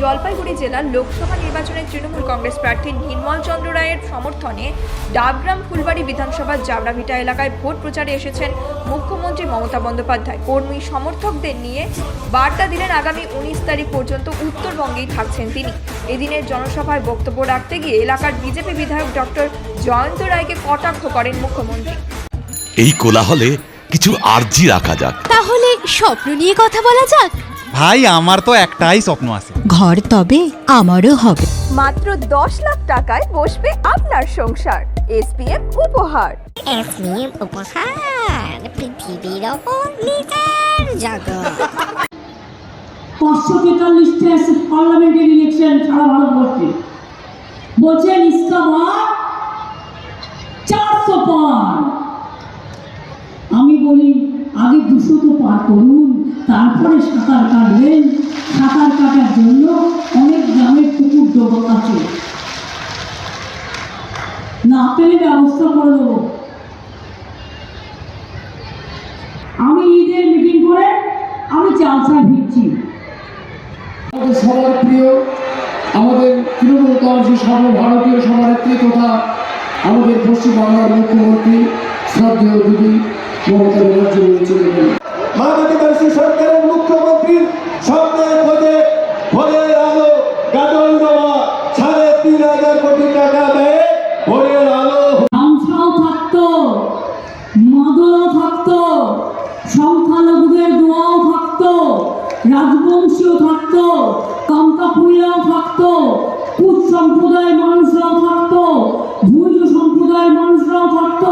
জলপাইগুড়ি জেলার লোকসভা নির্বাচনে তৃণমূল কংগ্রেস প্রার্থী নির্মল চন্দ্র রায়ের সমর্থনে ডাবগ্রাম ফুলবাড়ি বিধানসভার জাবড়াভিটা এলাকায় ভোট প্রচারে এসেছেন মুখ্যমন্ত্রী মমতা বন্দ্যোপাধ্যায়। কর্মী সমর্থকদের নিয়ে বার্তা দিলেন আগামী 19 তারিখ পর্যন্ত উত্তরবঙ্গেই থাকছেন তিনি। এদিনের জনসভায় বক্তব্য রাখতে গিয়ে এলাকার বিজেপি বিধায়ক ডক্টর জয়ন্ত রায়কে কটাক্ষ করেন মুখ্যমন্ত্রী। এই কোলাহলে কিছু আরজি রাখা যাক, তাহলে স্বপ্ন নিয়ে কথা বলা যাক। ভাই আমার তো একটাই স্বপ্ন আছে, ঘর তবে আমারও হবে। মাত্র 10 লাখ টাকায় বসবে আপনার সংসার। এসপিএম উপহার। এসপিএম উপহার, পৃথিবীর ওপর নিজের জগৎ। 543টা পার্লামেন্টের ইলেকশন সারা ভারতবর্ষে, বলছেন ইসকা বার 400 পার। আমি বলি আগে 200 তো পার করুন, তারপরে সাঁতার কাটবেন। সাঁতার কাটার জন্য অনেক গ্রামের পুকুর ডোবা আছে, না পেলে ব্যবস্থা করে দেবো। আমি ঈদের মিটিং করে আমি চালসায় ফিরছি। আমাদের সবার প্রিয়, আমাদের তৃণমূল কংগ্রেসের সর্বভারতীয় সভানেত্রী তথা আমাদের পশ্চিমবাংলার মুখ্যমন্ত্রী শ্রদ্ধেয় দিদি মমতা ব্যানার্জি রয়েছে। মাননীয় সরকারের মুখ্যমন্ত্রীর স্বপ্নের খোঁজে ভোরের আলো গাজল দেওয়া 3,500 কোটি টাকা ব্যয়ে ভোরের আলো। গামছাও থাকতো, মাদলও থাকতো, সংখ্যালঘুদের দোয়াও থাকতো, রাজবংশীও থাকতো, কামতাপুরিয়াও থাকতো, কুচ সম্প্রদায়ের মানুষরাও থাকতো, ভুজ সম্প্রদায়ের মানুষরাও থাকতো,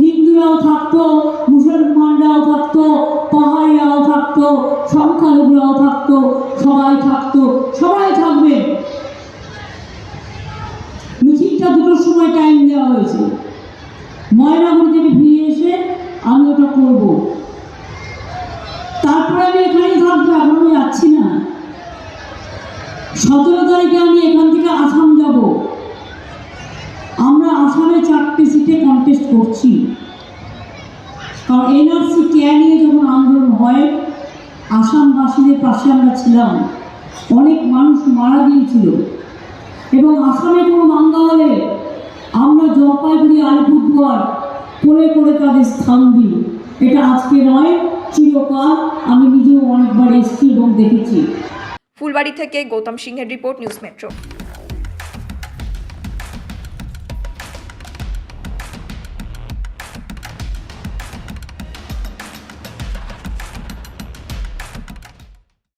হিন্দুরাও থাকতো, মুসলমানরাও থাকতো, পাহাড়িরাও থাকতো, সংখ্যালঘুরাও থাকতো, সবাই থাকতো, সবাই থাকবে। মিছিলটা 2টোর সময় টাইম দেওয়া হয়েছে। ময়নাগুড়ি থেকে ফিরে এসে আমি ওটা করবো, তারপরে আমি এখানেই থাকবো, এখন আমি যাচ্ছি না। 17 তারিখে আমি এখান থেকে আসাম যাব। আমরা আসামে 4টে সিটে কন্টেস্ট করছি, কারণ এনআরসি কেয়ার নিয়ে যখন আন্দোলন হয় আসামবাসীদের পাশে আমরা ছিলাম। অনেক মানুষ মারা গিয়েছিল এবং আসামে কোনো দাঙ্গা হলে আমরা জলপাইগুড়ি আলিপুরদুয়ার করে করে তাদের স্থান দিই। এটা আজকে নয়, চিরকাল। আমি নিজেও অনেকবার এসেছি এবং দেখেছি। ফুলবাড়ি থেকে গৌতম সিংহের রিপোর্ট, নিউজ মেট্রো।